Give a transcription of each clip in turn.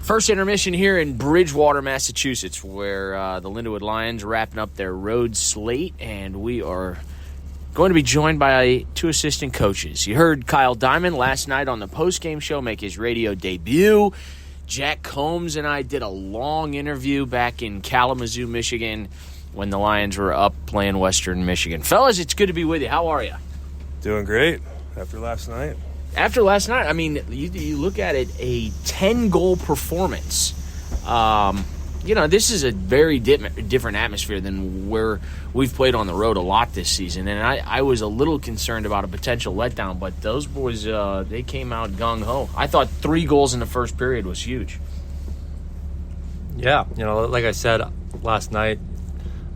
First intermission here in Bridgewater, Massachusetts, where the Lindenwood Lions are wrapping up their road slate, and we are going to be joined by two assistant coaches. You heard Kyle Diamond last night on the postgame show make his radio debut. Jack Combs and I did a long interview back in Kalamazoo, Michigan, when the Lions were up playing Western Michigan. Fellas, it's good to be with you. How are you? Doing great after last night. After last night, I mean, you look at it, a 10-goal performance. This is a very different atmosphere than where we've played on the road a lot this season. And I was a little concerned about a potential letdown, but those boys, they came out gung-ho. I thought 3 goals in the first period was huge. Yeah, like I said last night,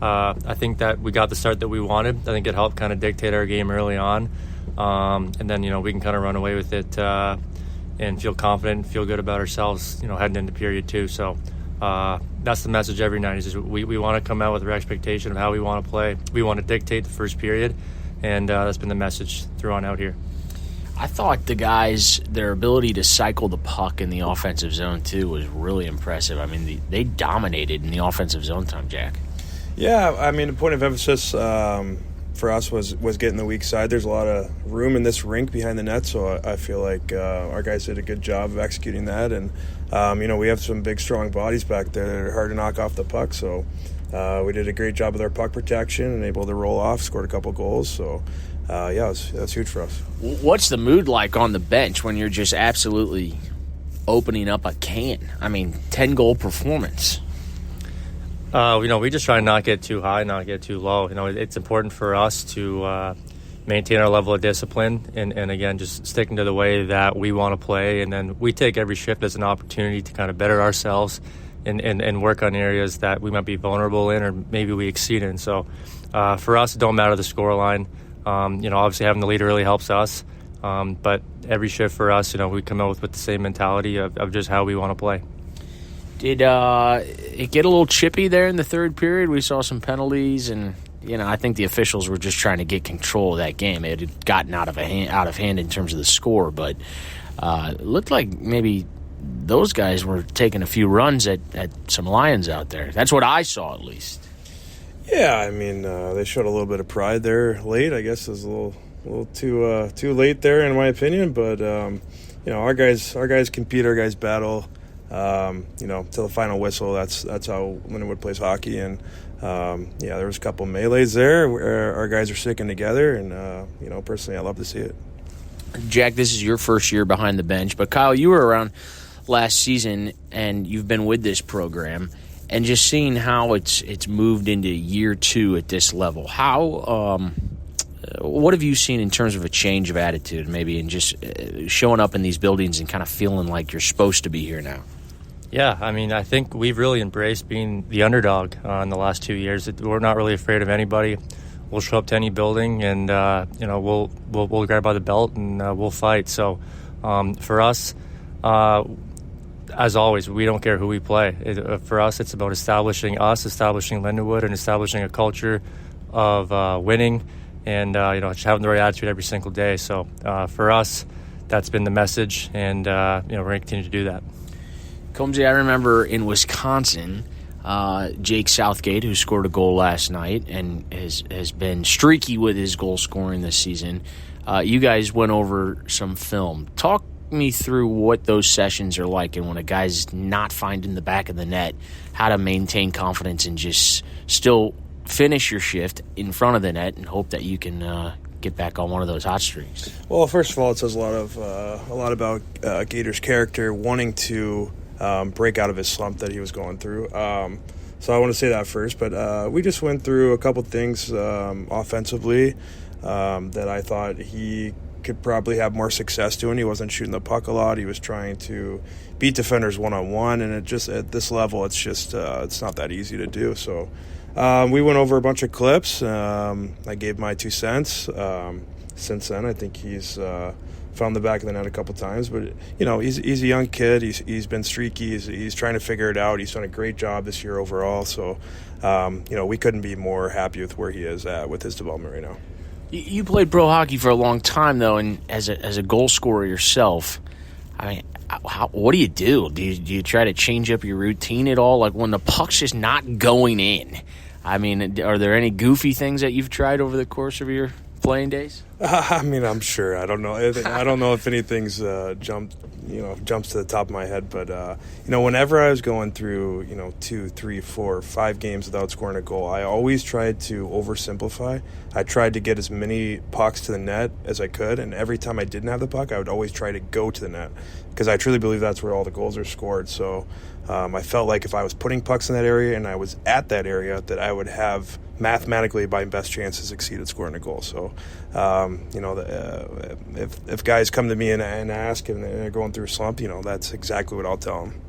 I think that we got the start that we wanted. I think it helped kind of dictate our game early on. And then, we can kind of run away with it and feel confident, feel good about ourselves, heading into period 2. So that's the message every night is we want to come out with our expectation of how we want to play. We want to dictate the first period, and that's been the message through on out here. I thought the guys, their ability to cycle the puck in the offensive zone, too, was really impressive. I mean, they dominated in the offensive zone time, Jack. Yeah, I mean, the point of emphasis for us was getting the weak side. There's a lot of room in this rink behind the net, so I feel like our guys did a good job of executing that. And, we have some big, strong bodies back there that are hard to knock off the puck. So we did a great job with our puck protection and able to roll off, scored a couple goals. So, that's huge for us. What's the mood like on the bench when you're just absolutely opening up a can? I mean, 10-goal performance. We just try to not get too high, not get too low. It's important for us to maintain our level of discipline and again, just sticking to the way that we want to play. And then we take every shift as an opportunity to kind of better ourselves and work on areas that we might be vulnerable in or maybe we exceed in. So for us, it don't matter the scoreline. Obviously having the lead really helps us. But every shift for us, we come out with the same mentality of just how we want to play. Did it get a little chippy there in the third period? We saw some penalties, and I think the officials were just trying to get control of that game. It had gotten out of hand in terms of the score, but it looked like maybe those guys were taking a few runs at some Lions out there. That's what I saw, at least. Yeah, I mean, they showed a little bit of pride there late. I guess it was a little too late there, in my opinion. But our guys compete, our guys battle. Till the final whistle. That's how Lindenwood plays hockey. And there was a couple melees there where our guys are sticking together. And personally, I love to see it. Jack, this is your first year behind the bench, but Kyle, you were around last season, and you've been with this program, and just seeing how it's moved into year 2 at this level. What have you seen in terms of a change of attitude, maybe, and just showing up in these buildings and kind of feeling like you're supposed to be here now? Yeah, I mean, I think we've really embraced being the underdog in the last 2 years. We're not really afraid of anybody. We'll show up to any building, and we'll grab by the belt and we'll fight. So for us, as always, we don't care who we play. For us, it's about establishing Lindenwood, and establishing a culture of winning, and just having the right attitude every single day. So for us, that's been the message, and we're going to continue to do that. Combsy, I remember in Wisconsin, Jake Southgate, who scored a goal last night and has been streaky with his goal scoring this season. You guys went over some film. Talk me through what those sessions are like, and when a guy's not finding the back of the net, how to maintain confidence and just still finish your shift in front of the net and hope that you can get back on one of those hot streaks. Well, first of all, it says a lot about Gator's character, wanting to break out of his slump that he was going through. So I want to say that first. But we just went through a couple things offensively that I thought he could probably have more success doing. He wasn't shooting the puck a lot. He was trying to beat defenders one-on-one, and it just at this level, it's just it's not that easy to do. So we went over a bunch of clips. I gave my 2 cents. Since then, I think he's found the back of the net a couple times, but he's a young kid. He's been streaky. He's trying to figure it out. He's done a great job this year overall. So, we couldn't be more happy with where he is at with his development right now. You played pro hockey for a long time, though, and as a goal scorer yourself, I mean, what do you do? Do you try to change up your routine at all? Like when the puck's just not going in? I mean, are there any goofy things that you've tried over the course of your playing days? I mean, I'm sure. I don't know. I don't know if anything's jumps to the top of my head. But whenever I was going through 2, 3, 4, 5 games without scoring a goal, I always tried to oversimplify. I tried to get as many pucks to the net as I could, and every time I didn't have the puck, I would always try to go to the net because I truly believe that's where all the goals are scored. So I felt like if I was putting pucks in that area and I was at that area, that I would have mathematically my best chances exceeded scoring a goal. So, if guys come to me and ask and they're going through a slump, that's exactly what I'll tell them.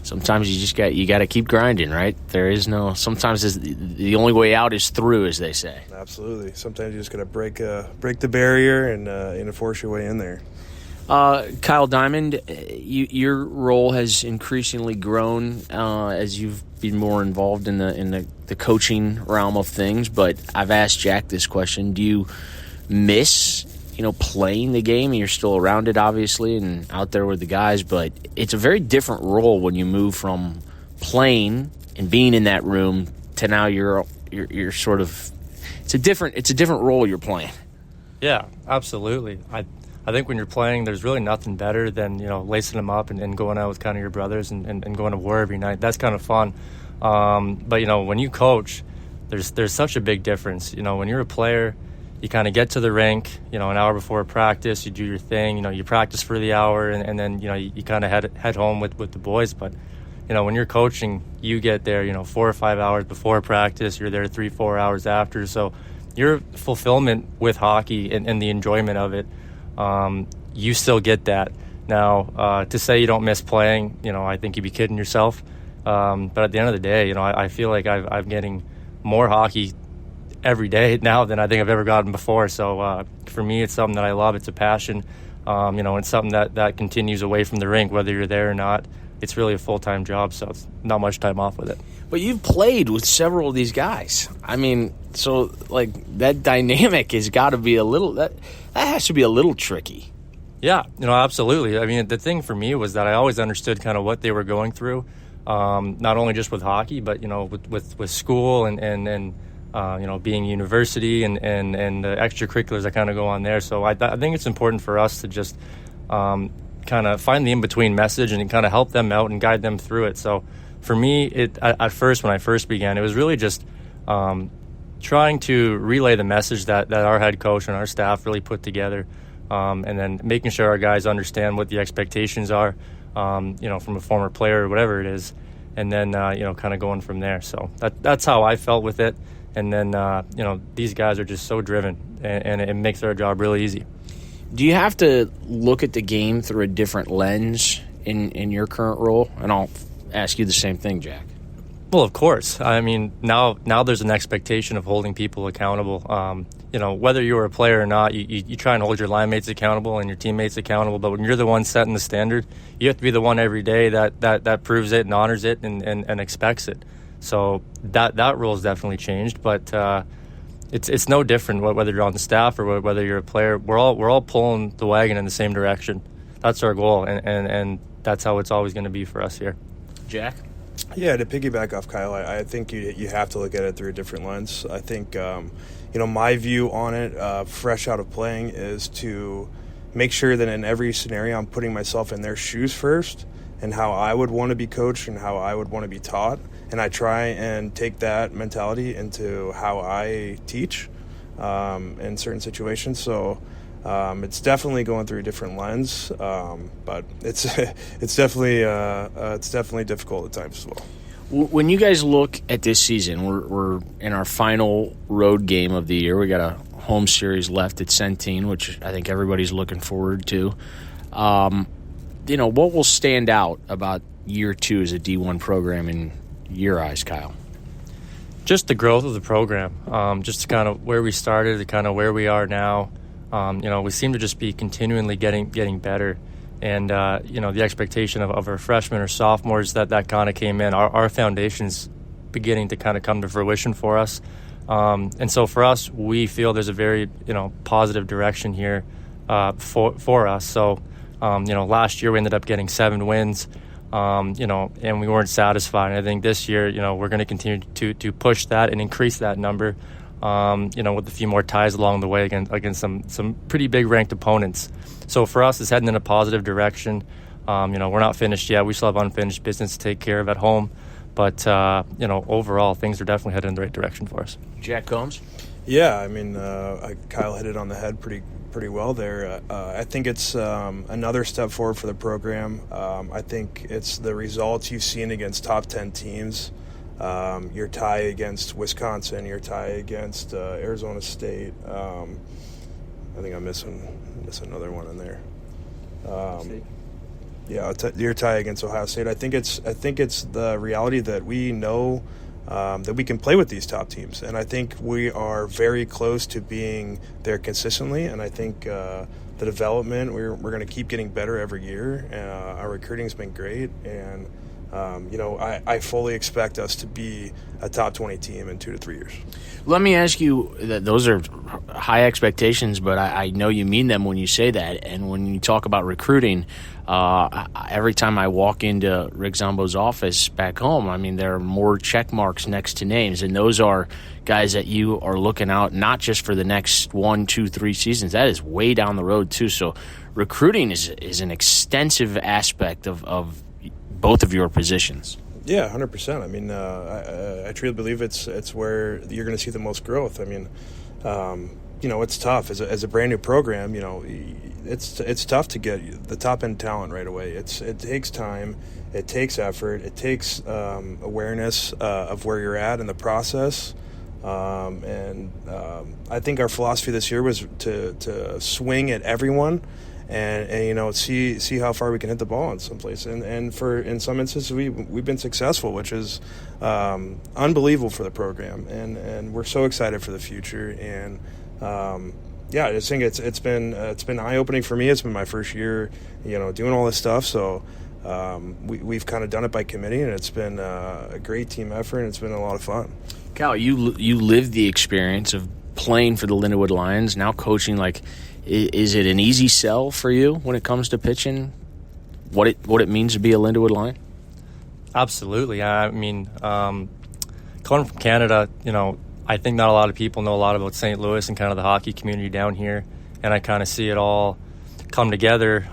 Sometimes you got to keep grinding, right? There is no. Sometimes the only way out is through, as they say. Absolutely. Sometimes you just got to break the barrier and force your way in there. Kyle Diamond, your role has increasingly grown as you've been more involved in the coaching realm of things. But I've asked Jack this question: do you miss playing the game? You're still around it, obviously, and out there with the guys. But it's a very different role when you move from playing and being in that room to now you're sort of. It's a different role you're playing. Yeah, absolutely. I think when you're playing, there's really nothing better than, lacing them up and going out with kind of your brothers and going to war every night. That's kind of fun. But, when you coach, there's such a big difference. When you're a player, you kind of get to the rink, an hour before practice, you do your thing, you practice for the hour and then, you kind of head home with the boys. But, when you're coaching, you get there, 4 or 5 hours before practice, you're there 3-4 hours after. So your fulfillment with hockey and the enjoyment of it, you still get that. Now, to say you don't miss playing, I think you'd be kidding yourself. But at the end of the day, I feel like I'm getting more hockey every day now than I think I've ever gotten before. So for me, it's something that I love. It's a passion. It's something that continues away from the rink, whether you're there or not. It's really a full-time job, so it's not much time off with it. But you've played with several of these guys. I mean, so like that dynamic has got to be a little that has to be a little tricky. Yeah, absolutely. I mean, the thing for me was that I always understood kind of what they were going through, not only just with hockey, but with school and being university and the extracurriculars that kind of go on there. So I think it's important for us to just kind of find the in-between message and kind of help them out and guide them through it. So for me, at first, when I first began, it was really just trying to relay the message that our head coach and our staff really put together, and then making sure our guys understand what the expectations are, from a former player or whatever it is, and then, kind of going from there. So that's how I felt with it. And then, these guys are just so driven, and it makes their job really easy. Do you have to look at the game through a different lens in your current role? And I'll ask you the same thing, Jack. Well, of course. I mean, now there's an expectation of holding people accountable. Whether you're a player or not, you try and hold your line mates accountable and your teammates accountable. But when you're the one setting the standard, you have to be the one every day that proves it and honors it and expects it. So that rule has definitely changed. But it's no different whether you're on the staff or whether you're a player. We're all pulling the wagon in the same direction. That's our goal, and that's how it's always going to be for us here. Jack? Yeah, to piggyback off Kyle, I think you have to look at it through a different lens. I think, my view on it, fresh out of playing, is to make sure that in every scenario I'm putting myself in their shoes first and how I would want to be coached and how I would want to be taught. And I try and take that mentality into how I teach in certain situations. So it's definitely going through a different lens, but it's definitely difficult at times as well. When you guys look at this season, we're in our final road game of the year. We got a home series left at Centene, which I think everybody's looking forward to. What will stand out about year 2 as a D1 program in your eyes, Kyle? Just the growth of the program, just kind of where we started to kind of where we are now. We seem to just be continually getting better. And, the expectation of our freshmen or sophomores that kind of came in, our foundation's beginning to kind of come to fruition for us. And so for us, we feel there's a very, positive direction here for us. So Last year we ended up getting 7 wins, and we weren't satisfied. And I think this year, we're going to continue to push that and increase that number, with a few more ties along the way against some pretty big ranked opponents. So for us, it's heading in a positive direction. We're not finished yet. We still have unfinished business to take care of at home. But, overall, things are definitely headed in the right direction for us. Jack Combs? Yeah, Kyle hit it on the head pretty well there. I think it's another step forward for the program. I think it's the results you've seen against top 10 teams. Your tie against Wisconsin, your tie against Arizona State. I think I'm missing another one in there. Your tie against Ohio State. I think it's the reality that we know that we can play with these top teams, and I think we are very close to being there consistently. And I think the development, we're going to keep getting better every year. Our recruiting's been great, and I fully expect us to be a top 20 team in 2 to 3 years. Let me ask you, that those are high expectations, but I know you mean them when you say that. And when you talk about recruiting, every time I walk into Rick Zombo's office back home, there are more check marks next to names. And those are guys that you are looking out not just for the next 1, 2, 3 seasons. That is way down the road, too. So recruiting is an extensive aspect of both of your positions. Yeah, 100%. I truly believe it's where you're going to see the most growth. It's tough as a brand new program. It's tough to get the top end talent right away. It takes time, it takes effort, it takes awareness of where you're at in the process. I think our philosophy this year was to swing at everyone. And see how far we can hit the ball in some place, and in some instances we've been successful, which is unbelievable for the program, and we're so excited for the future. And I just think it's been eye opening for me. It's been my first year, doing all this stuff. So we've kind of done it by committee, and it's been a great team effort, and it's been a lot of fun. Cal, you lived the experience of playing for the Lindenwood Lions, now coaching. Is it an easy sell for you when it comes to pitching? What it means to be a Lindenwood Lion? Absolutely. Coming from Canada, I think not a lot of people know a lot about St. Louis and kind of the hockey community down here, and I kind of see it all come together.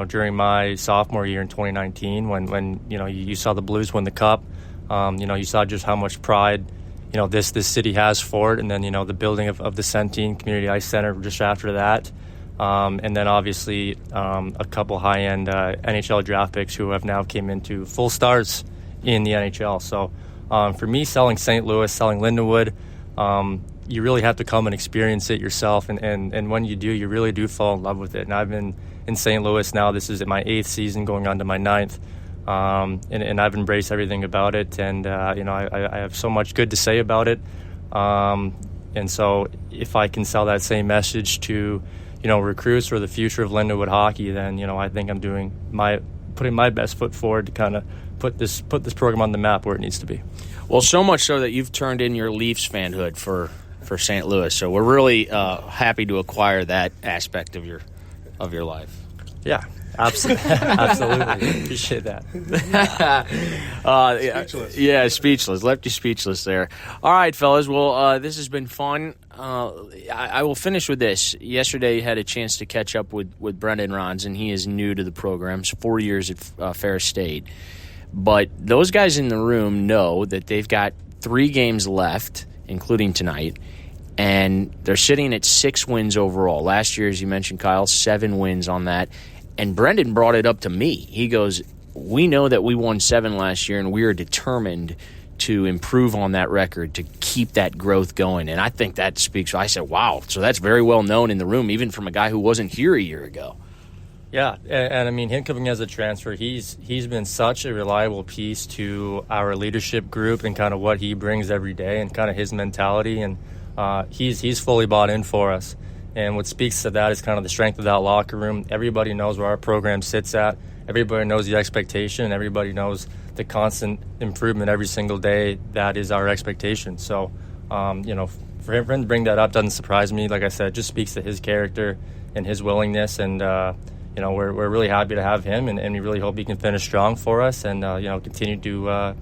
During my sophomore year in 2019, when you saw the Blues win the Cup, you saw just how much pride this city has for it, and then the building of the Centene Community Ice Center just after that, and then obviously a couple high-end NHL draft picks who have now came into full starts in the NHL. So for me, selling St. Louis, selling Lindenwood, you really have to come and experience it yourself, and when you do, you really do fall in love with it. And I've been in St. Louis now. This is my 8th season, going on to my 9th. And I've embraced everything about it, and I have so much good to say about it, and so if I can sell that same message to recruits for the future of Lindenwood hockey, then I think I'm putting my best foot forward to kind of put this program on the map where it needs to be. Well, so much so that you've turned in your Leafs fanhood for St. Louis, so we're really happy to acquire that aspect of your life. Yeah. Absolutely. Appreciate that. Speechless. Yeah, speechless. Left you speechless there. All right, fellas. Well, this has been fun. I will finish with this. Yesterday, I had a chance to catch up with Brendan Rons, and he is new to the program. 4 years at Ferris State. But those guys in the room know that they've got 3 games left, including tonight, and they're sitting at 6 wins overall. Last year, as you mentioned, Kyle, 7 wins on that. And Brendan brought it up to me. He goes, we know that we won 7 last year, and we are determined to improve on that record, to keep that growth going. And I think that speaks. I said, wow, so that's very well known in the room, even from a guy who wasn't here a year ago. Yeah, and him coming as a transfer, he's been such a reliable piece to our leadership group and kind of what he brings every day and kind of his mentality. And he's fully bought in for us. And what speaks to that is kind of the strength of that locker room. Everybody knows where our program sits at. Everybody knows the expectation, and everybody knows the constant improvement every single day. That is our expectation. So, for him to bring that up doesn't surprise me. Like I said, it just speaks to his character and his willingness. And, we're really happy to have him, and we really hope he can finish strong for us and continue to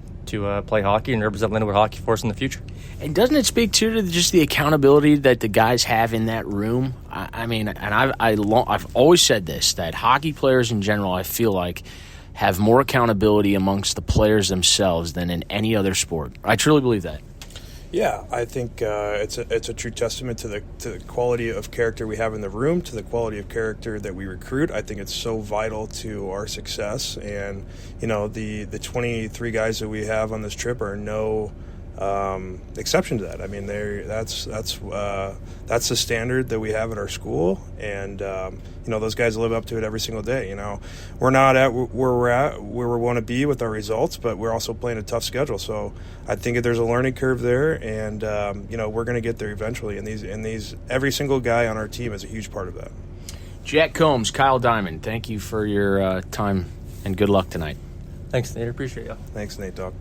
play hockey and represent Lindenwood hockey for us in the future. And doesn't it speak to just the accountability that the guys have in that room? I mean, and I've always said this, that hockey players in general, I feel like, have more accountability amongst the players themselves than in any other sport. I truly believe that. Yeah, I think it's a true testament to the quality of character we have in the room, to the quality of character that we recruit. I think it's so vital to our success. And the 23 guys that we have on this trip are no exception to that. I mean, that's the standard that we have at our school, and those guys live up to it every single day. We're not at where we want to be with our results, but we're also playing a tough schedule. So I think there's a learning curve there, and we're going to get there eventually. And these every single guy on our team is a huge part of that. Jack Combs, Kyle Diamond, thank you for your time and good luck tonight. Thanks, Nate. Appreciate you. Thanks, Nate Dog.